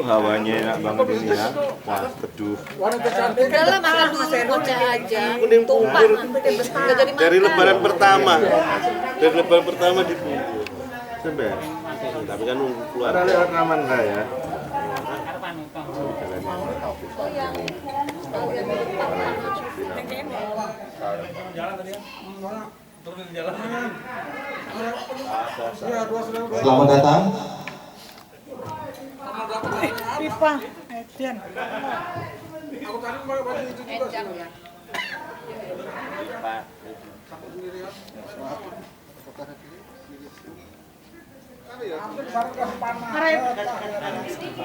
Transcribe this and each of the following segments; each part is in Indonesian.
Hawanya enak banget ini ya. Wah, teduh. Udahlah makan bocah aja. Tumpah nanti besar. Dari lebaran pertama. Dari lebaran pertama dibungkus. Sampai. Tapi kan keluar. Ada lewat aman enggak ya? Selamat datang. Pipa, Edian.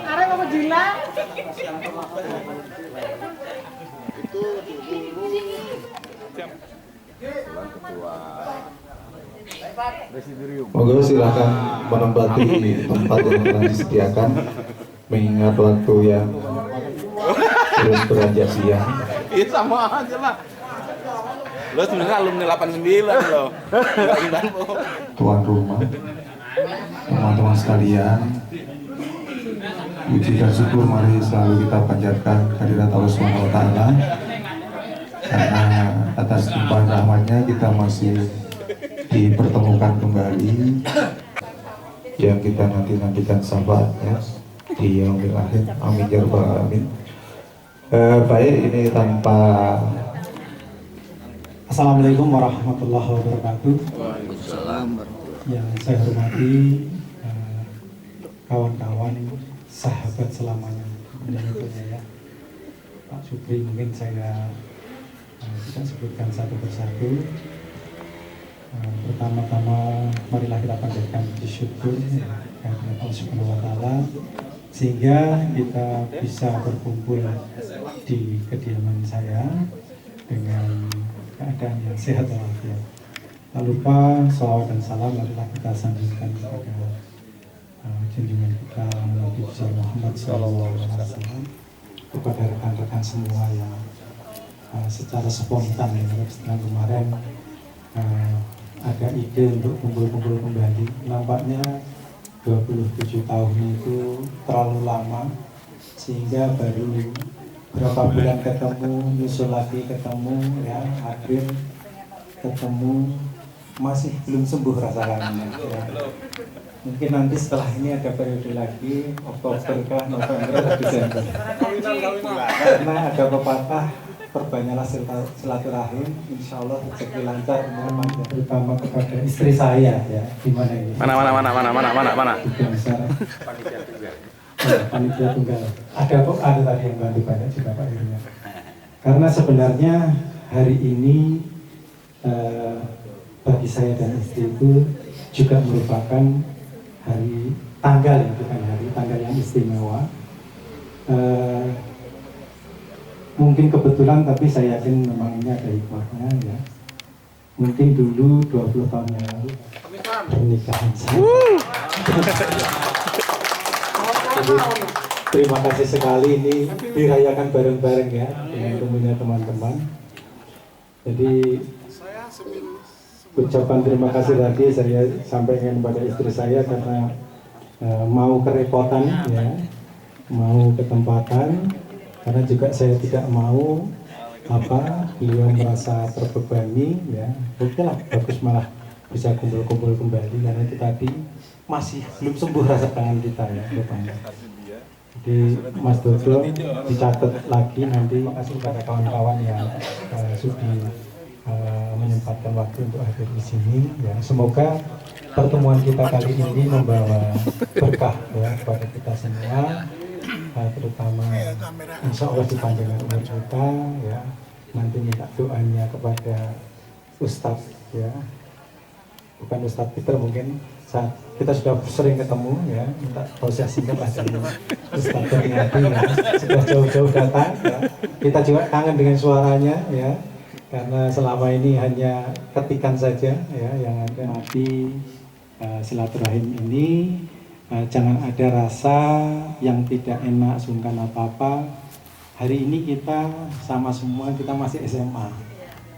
Arek apa gila? Itu Monggo silakan menempati tempat yang telah disediakan, mengingat waktu yang terus beranjak siang. Iya sama aja lah. Lo sebenarnya alumni 89 loh. Tuan rumah, teman-teman sekalian, puji dan syukur mari selalu kita panjatkan kehadirat Allah Subhanahu wa taala, karena atas limpahan rahmatnya kita masih dipertemukan kembali yang kita nantikan sahabatnya di yaumil akhir. Amin ya rabbal alamin. Baik, ini tanpa Assalamualaikum warahmatullahi wabarakatuh. Yang saya hormati kawan-kawan, sahabat selamanya, ya. Pak Supri, mungkin saya tidak sebutkan satu persatu. Pertama-tama marilah kita panjatkan puji syukur kepada Allah Subhanahu wa taala sehingga kita bisa berkumpul di kediaman saya dengan keadaan yang sehat walafiat. Tak lupa salawat dan salam marilah kita sanjungkan kepada junjungan kita Nabi besar Muhammad SAW, kepada rekan-rekan semua yang secara spontan ya, setelah kemarin ada ide untuk kumpul-kumpul kembali. Nampaknya 27 tahun itu terlalu lama sehingga baru berapa bulan ketemu, nyusul lagi ketemu, ya, hadir ketemu, masih belum sembuh rasa kangen. Ya. Mungkin nanti setelah ini ada periode lagi, Oktober kah, November atau Desember. Karena ada pepatah, perbanyaklah silaturahim, insya Allah rezeki lancar, terutama kepada istri saya, ya. Gimana ini? Mana? Panitia tunggal. Ada tadi yang bantu banyak juga Pak Irnya. Karena sebenarnya hari ini bagi saya dan istri itu juga merupakan hari tanggal, ya, bukan hari tanggal yang istimewa. Mungkin kebetulan, tapi saya yakin memang ini ada hikmahnya, ya. Mungkin dulu 20 tahun yang lalu pernikahan saya. Jadi, terima kasih sekali ini dirayakan bareng-bareng ya dengan temunya teman-teman. Jadi ucapan terima kasih tadi saya sampaikan kepada istri saya karena mau kerepotan, ya, mau ketempatan. Karena juga saya tidak mau beliau merasa terbebani, ya. Oke lah, bagus malah bisa kumpul-kumpul kembali karena itu tadi masih belum sembuh rasa kangen kita, ya, rupanya. Jadi Mas Dodo dicatat lagi nanti, kasih kepada kawan-kawan yang sudah menyempatkan waktu untuk hadir di sini, ya. Semoga pertemuan kita kali ini membawa berkah, ya, kepada kita semua. Terutama insya Allah dipanjangkan umur kita, ya. Nanti minta doanya kepada Ustadz, ya, bukan Ustadz Peter, mungkin saat kita sudah sering ketemu, ya, minta proses singkat lah dari Ustadz Berniati, ya, sudah jauh-jauh datang, ya. Kita juga kangen dengan suaranya, ya, karena selama ini hanya ketikan saja, ya, yang ada. Mati silaturahim ini. Jangan ada rasa yang tidak enak, sungkan apa-apa. Hari ini kita sama semua, kita masih SMA.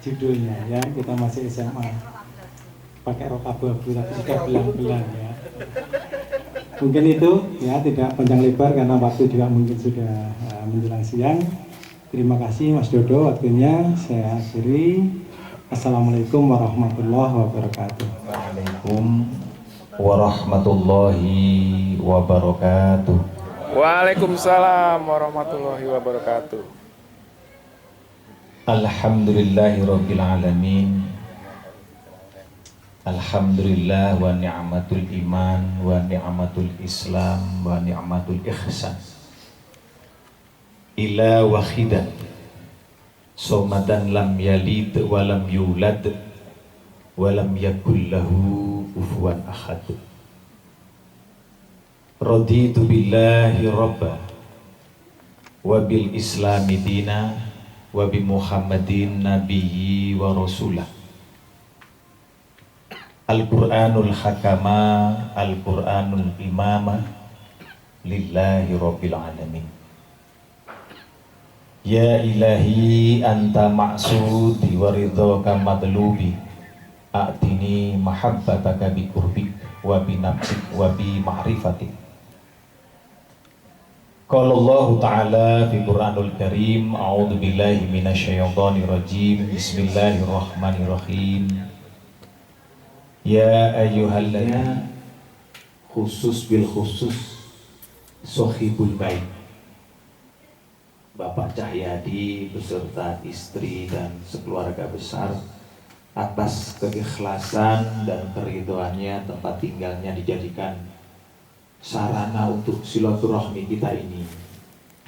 Judulnya, ya, kita masih SMA. pakai rok abu-abu tapi sudah belang-belang ya. Mungkin itu ya, tidak panjang lebar karena waktu juga mungkin sudah menjelang siang. Terima kasih Mas Dodo waktunya, saya akhiri. Assalamualaikum warahmatullahi wabarakatuh. Waalaikumsalam warahmatullahi wabarakatuh. Waalaikumsalam warahmatullahi wabarakatuh. Alhamdulillahirabbil alamin. Alhamdulillah wa ni'matul iman wa ni'matul islam wa ni'matul ihsan. Ila wahidan somadan lam yalid wa lam yulad wa lam yakul lahu kufuwan ahad. Raditu billahi rabba wa bil islami dina wa bi muhammadin nabiyyi wa rasulah. Al-Qur'anul hakama, Al-Qur'anul imama, lillahi rabbil alamin. Ya ilahi anta ma'sudi wa ridhaka madlubi, a'tini mahabbataka bi qurbik wa bi nafsik wa bi ma'rifatik. Qala Allah Ta'ala fi Qur'anul Karim, a'udzu billahi minasyaitonir rajim, bismillahirrahmanirrahim. Ya ayyuhalladzina, khusus bil khusus sohibul bait, Bapak Cahyadi beserta istri dan sekeluarga besar, atas keikhlasan dan keridhoannya tempat tinggalnya dijadikan sarana untuk silaturahmi kita ini.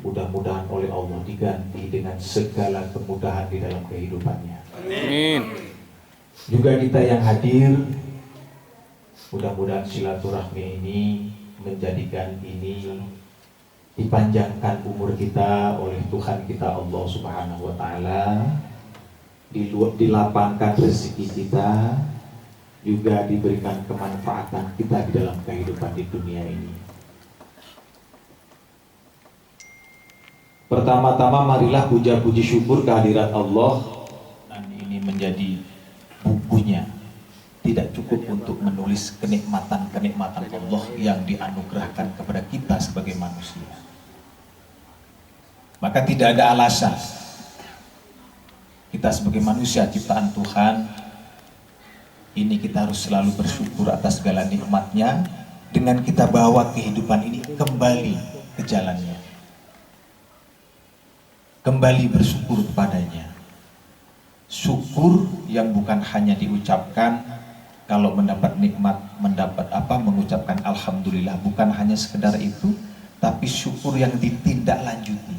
Mudah-mudahan oleh Allah diganti dengan segala kemudahan di dalam kehidupannya. Amin. Juga kita yang hadir, mudah-mudahan silaturahmi ini menjadikan ini dipanjangkan umur kita oleh Tuhan kita Allah Subhanahu wa Ta'ala, dilapangkan rezeki kita, juga diberikan kemanfaatan kita di dalam kehidupan di dunia ini. Pertama-tama marilah puja-puji syukur kehadirat Allah, dan ini menjadi bukunya. Tidak cukup untuk menulis kenikmatan-kenikmatan Allah yang dianugerahkan kepada kita sebagai manusia. Maka tidak ada alasan kita sebagai manusia ciptaan Tuhan ini, kita harus selalu bersyukur atas segala nikmatnya dengan kita bawa kehidupan ini kembali ke jalannya, kembali bersyukur kepadanya. Syukur yang bukan hanya diucapkan kalau mendapat nikmat, mengucapkan alhamdulillah, bukan hanya sekedar itu, tapi syukur yang ditindaklanjuti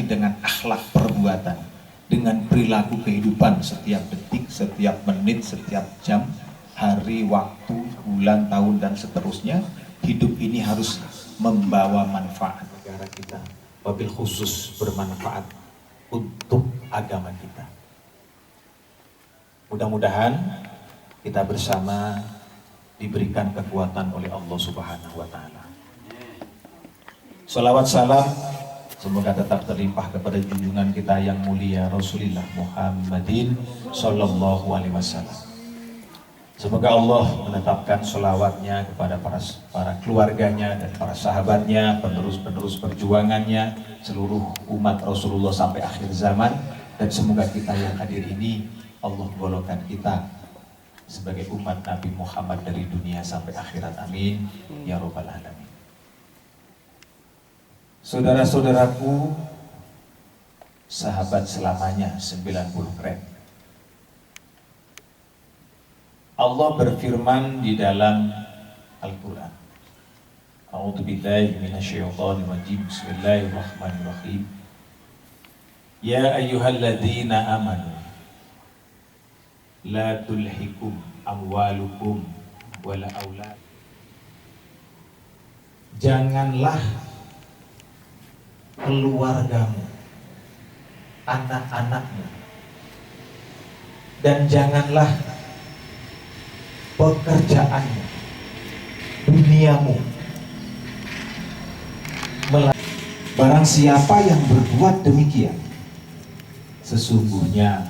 dengan akhlak perbuatan, dengan perilaku kehidupan setiap detik, setiap menit, setiap jam, hari, waktu, bulan, tahun, dan seterusnya. Hidup ini harus membawa manfaat negara kita, wabil khusus bermanfaat untuk agama kita. Mudah-mudahan kita bersama diberikan kekuatan oleh Allah Subhanahu wa Ta'ala. Salawat salam semoga tetap terlimpah kepada junjungan kita yang mulia Rasulullah Muhammadin Sallallahu Alaihi Wasallam. Semoga Allah menetapkan salawatnya kepada para keluarganya dan para sahabatnya, penerus-penerus perjuangannya, seluruh umat Rasulullah sampai akhir zaman. Dan semoga kita yang hadir ini Allah golongkan kita sebagai umat Nabi Muhammad dari dunia sampai akhirat. Amin ya Rabbal Alamin. Saudara-saudaraku, sahabat selamanya 90 keren. Allah berfirman di dalam Al-Quran, A'udzubillahi minasyaitonir rajim, bismillahirrahmanirrahim. Ya ayyuhalladzina amanu la tulhikum amwalukum wala aulad. Janganlah keluargamu, anak-anakmu, dan janganlah pekerjaanmu, duniamu. Barang siapa yang berbuat demikian, sesungguhnya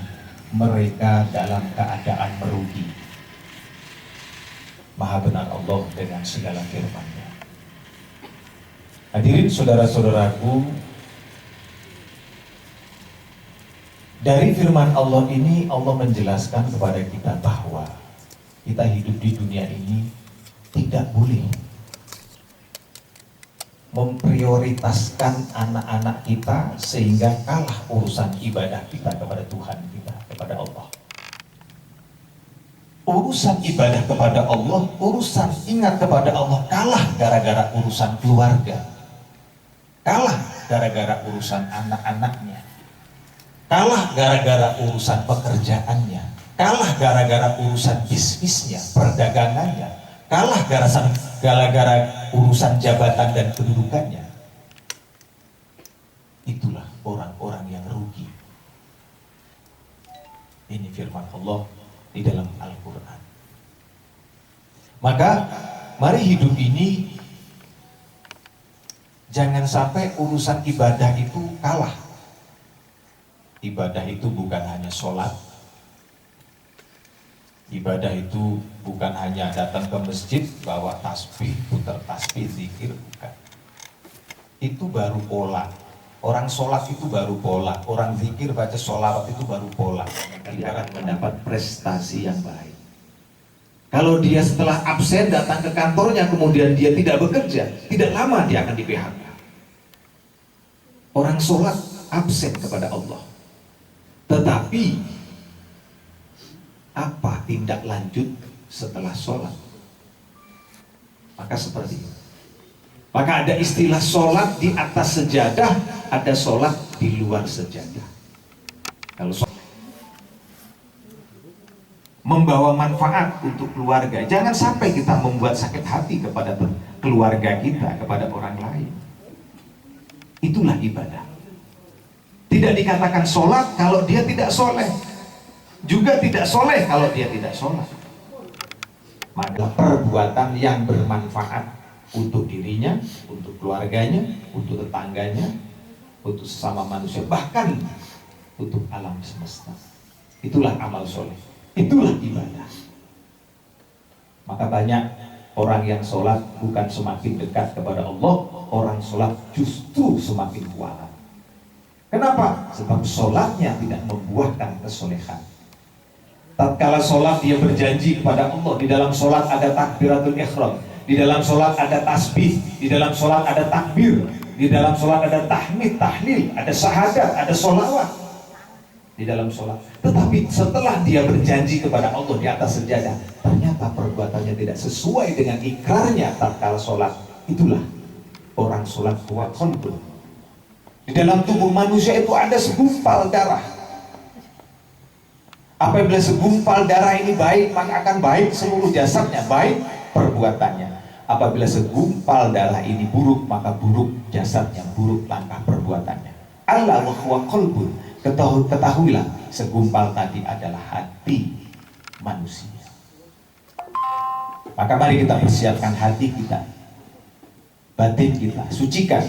mereka dalam keadaan merugi. Maha benar Allah dengan segala firman-Nya. Hadirin saudara-saudaraku, dari firman Allah ini Allah menjelaskan kepada kita bahwa kita hidup di dunia ini tidak boleh memprioritaskan anak-anak kita sehingga kalah urusan ibadah kita kepada Tuhan kita, kepada Allah. Urusan ibadah kepada Allah, urusan ingat kepada Allah kalah gara-gara urusan keluarga, kalah gara-gara urusan anak-anaknya, kalah gara-gara urusan pekerjaannya, kalah gara-gara urusan bisnisnya, perdagangannya, kalah gara-gara urusan jabatan dan kedudukannya. Itulah orang-orang yang rugi. Ini firman Allah di dalam Al-Quran. Maka mari hidup ini jangan sampai urusan ibadah itu kalah. Ibadah itu bukan hanya sholat. Ibadah itu bukan hanya datang ke masjid, bawa tasbih, putar tasbih, zikir, bukan. Itu baru pola. Orang sholat itu baru pola. Orang zikir, baca sholawat itu baru pola. Dia akan mendapat prestasi yang baik. Kalau dia setelah absen datang ke kantornya, kemudian dia tidak bekerja, tidak lama dia akan di-PHK. Orang sholat absen kepada Allah. Tetapi apa tindak lanjut setelah sholat? Maka seperti itu. Maka ada istilah sholat di atas sejadah, ada sholat di luar sejadah. Kalau sholat membawa manfaat untuk keluarga, jangan sampai kita membuat sakit hati kepada keluarga kita, kepada orang lain. Itulah ibadah. Tidak dikatakan sholat kalau dia tidak soleh, juga tidak soleh kalau dia tidak sholat. Maka perbuatan yang bermanfaat untuk dirinya, untuk keluarganya, untuk tetangganya, untuk sesama manusia, bahkan untuk alam semesta. Itulah amal soleh, itulah ibadah. Maka banyak orang yang sholat bukan semakin dekat kepada Allah, orang sholat justru semakin kualat. Kenapa? Sebab sholatnya tidak membuahkan kesolehan. Tatkala sholat dia berjanji kepada Allah, di dalam sholat ada takbiratul ihram, di dalam sholat ada tasbih, di dalam sholat ada takbir, di dalam sholat ada tahmid, tahlil, ada syahadat, ada sholawat di dalam sholat. Tetapi setelah dia berjanji kepada Allah di atas sejadah, ternyata perbuatannya tidak sesuai dengan ikrarnya tatkala sholat. Itulah orang sholat kuat qalbu. Di dalam tubuh manusia itu ada segumpal darah. Apabila segumpal darah ini baik, maka akan baik seluruh jasadnya, baik perbuatannya. Apabila segumpal darah ini buruk, maka buruk jasadnya, buruk langkah perbuatannya. Allah wa huwa qalbun. Ketahuilah, segumpal tadi adalah hati manusia. Maka mari kita persiapkan hati kita, batin kita, sucikan.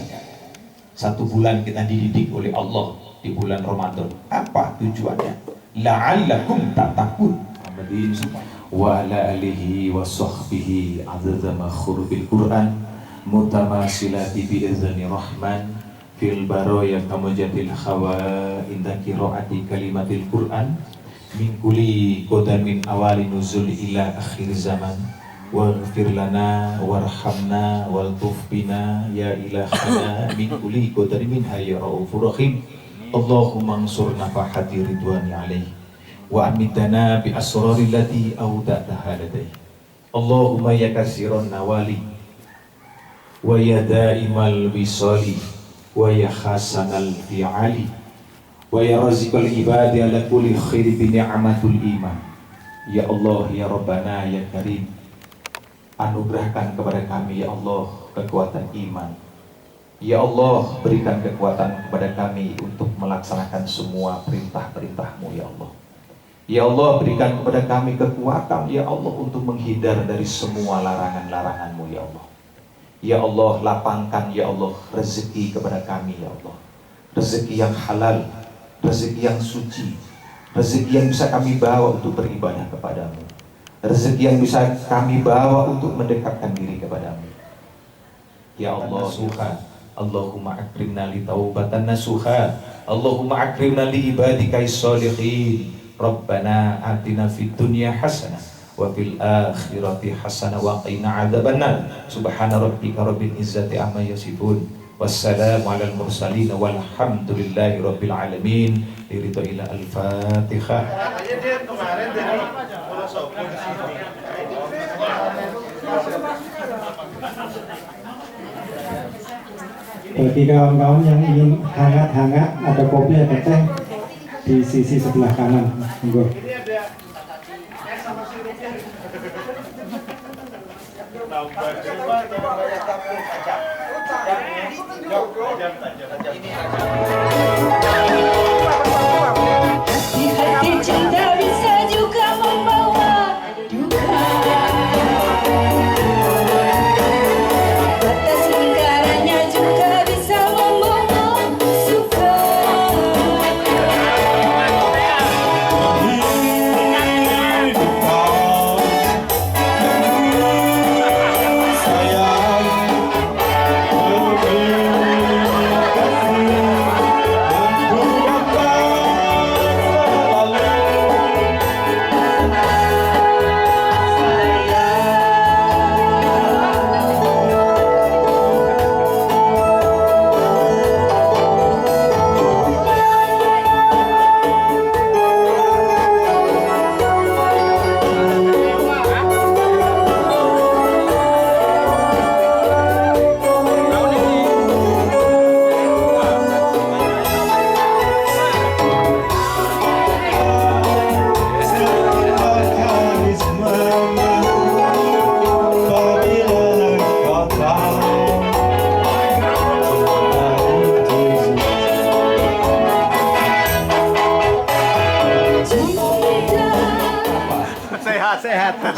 1 bulan kita dididik oleh Allah di bulan Ramadan. Apa tujuannya? La'allakum tattaqun. Wa ala alihi wa sahbihi azza ma khurubil Qur'an mutamasilati bi izni rahman fil baraya kamujadil khawa inda qiraati kalimatil Qur'an min kulli qadamin awali nuzul ila akhir zaman waghfir lana warhamna waltuf bina ya ilahana min kulli qadarin min hayya raufur rahim. Allahumma ansurna fa hadi ridwani alaihi wa amitana bi asrari allati awda'taha ladai. Allahumma ya kasiran nawali wa ya daimal wisali wa ya hasanal fi'ali wa ya raziqal ibadi ala kulli khairi bi ni'matul iman. Ya Allah, ya Rabbana, ya Karim, anugerahkan kepada kami ya Allah kekuatan iman. Ya Allah, berikan kekuatan kepada kami untuk melaksanakan semua perintah-perintah-Mu ya Allah. Ya Allah, berikan kepada kami kekuatan ya Allah untuk menghindar dari semua larangan-larangan-Mu ya Allah. Ya Allah, lapangkan ya Allah rezeki kepada kami ya Allah. Rezeki yang halal, rezeki yang suci, rezeki yang bisa kami bawa untuk beribadah kepadamu, rezeki yang bisa kami bawa untuk mendekatkan diri kepadamu. Ya Allah Tuhan, Allahumma akrimna li taubatan nasuha, Allahumma akrimna li ibadikai sholihin. Rabbana atina fid dunya hasanah wa fil akhirati hasanah wa qina adzabannar. Subhana rabbika rabbil izzati amma yasifun, wassalamu alal mursalin walhamdulillahi rabbil alamin. Ridho ila al-Fatihah. Bagi kawan-kawan yang ingin hangat-hangat, ada kopi, ada teh di sisi sebelah kanan. Monggo. Di hati cinta bisa juga membawa duka. Batas lingkarannya juga bisa membawa suka.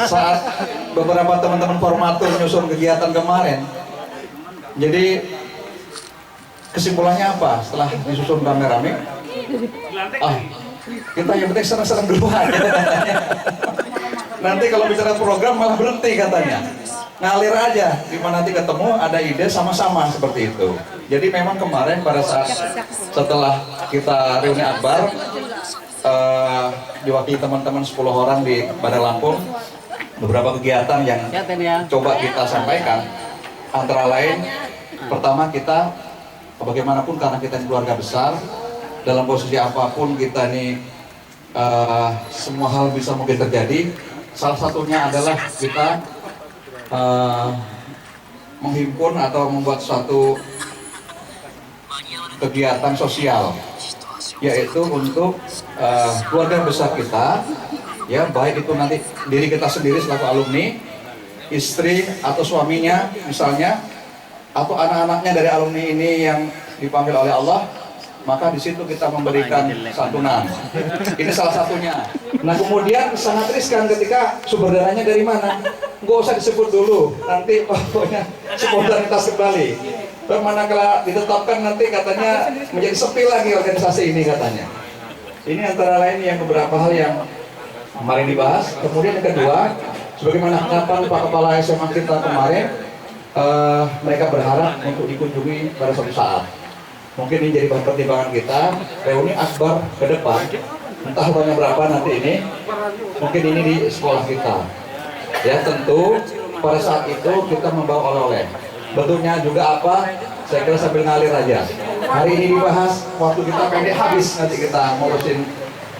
Saat beberapa teman-teman formatur nyusun kegiatan kemarin, jadi kesimpulannya apa setelah disusun rame-rame? Kita yang penting senang-senang dulu aja. Nanti kalau bicara program malah berhenti katanya, ngalir aja. Dimana nanti ketemu ada ide sama-sama seperti itu. Jadi memang kemarin pada saat setelah kita reuni akbar, diwakili teman-teman 10 orang di Bandar Lampung, beberapa kegiatan yang coba kita sampaikan, antara lain pertama kita bagaimanapun karena kita ini keluarga besar, dalam posisi apapun kita ini semua hal bisa mungkin terjadi. Salah satunya adalah kita menghimpun atau membuat suatu kegiatan sosial, yaitu untuk keluarga besar kita, ya, baik itu nanti diri kita sendiri selaku alumni, istri atau suaminya misalnya, atau anak-anaknya dari alumni ini yang dipanggil oleh Allah, maka di situ kita memberikan santunan. Ini salah satunya. Nah kemudian sangat riskan ketika sumber dananya dari mana, nggak usah disebut dulu, nanti pokoknya spontanitas kembali. Manakala ditetapkan nanti katanya menjadi sepi lagi organisasi ini katanya. Ini antara lain yang beberapa hal yang kemarin dibahas. Kemudian yang kedua, sebagaimana harapan Pak Kepala SMA kita kemarin, mereka berharap untuk dikunjungi pada suatu saat. Mungkin ini jadi bahan pertimbangan kita, reuni akbar ke depan, entah banyak berapa nanti ini, mungkin ini di sekolah kita. Ya tentu pada saat itu kita membawa oleh-oleh. Bentuknya juga apa? Saya kira sambil ngalir aja. Hari ini dibahas, waktu kita pendek habis nanti kita ngurusin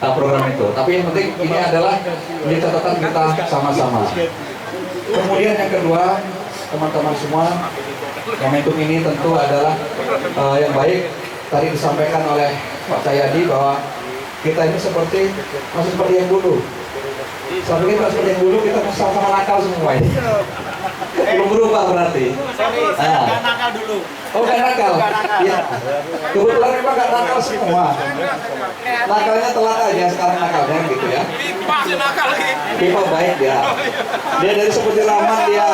program itu. Tapi yang penting ini adalah menjadi catatan kita sama-sama. Kemudian yang kedua, teman-teman semua, momentum ini tentu adalah yang baik. Tadi disampaikan oleh Pak Cahyadi bahwa kita ini masih seperti yang dulu. Saya pikir seperti yang dulu kita sama-sama nakal semua ini. Belum berubah berarti. Nah, nakal dulu. Oh, gak nakal. Iya. Kebetulan memang gak nakal semua. Nakalnya telat aja sekarang nakalnya gitu ya. Pipa baik dia. Dia dari Seperti Rahman dia.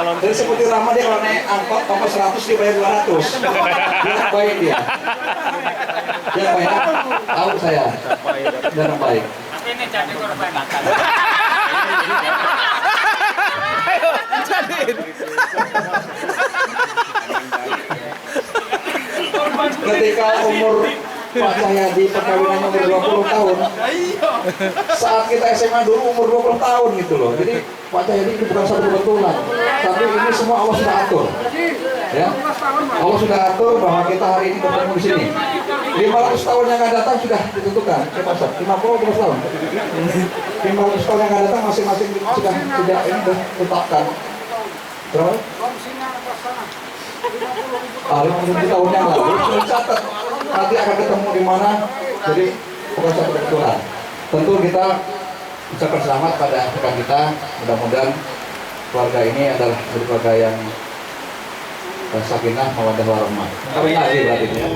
Dari Seperti Rahman dia kalau naik angkot ongkos 100 dibayar 200. Dia baik dia. Ya Pak ya, tahu saya. Dan baik. Ini jadi korban. Ketika umur Pak Cahyadi perkawinannya umur 20 tahun, saat kita SMA dulu umur 20 tahun gitu loh. Jadi Pak Cahyadi itu bukan satu kebetulan, tapi ini semua Allah sudah atur. Ya, Allah sudah atur bahwa kita hari ini bertemu di sini. 500 tahun yang akan datang sudah ditentukan. 50 tahun. 500 tahun yang akan datang masing-masing sudah ini ditetapkan. Berapa? 50 tahun yang lalu sudah dicatat. Nanti akan ketemu di mana, jadi bukan satu kebetulan. Tentu kita ucapkan selamat pada rekan kita. Mudah-mudahan keluarga ini adalah keluarga yang sakinah mawaddah warahmah. Kami berarti ya.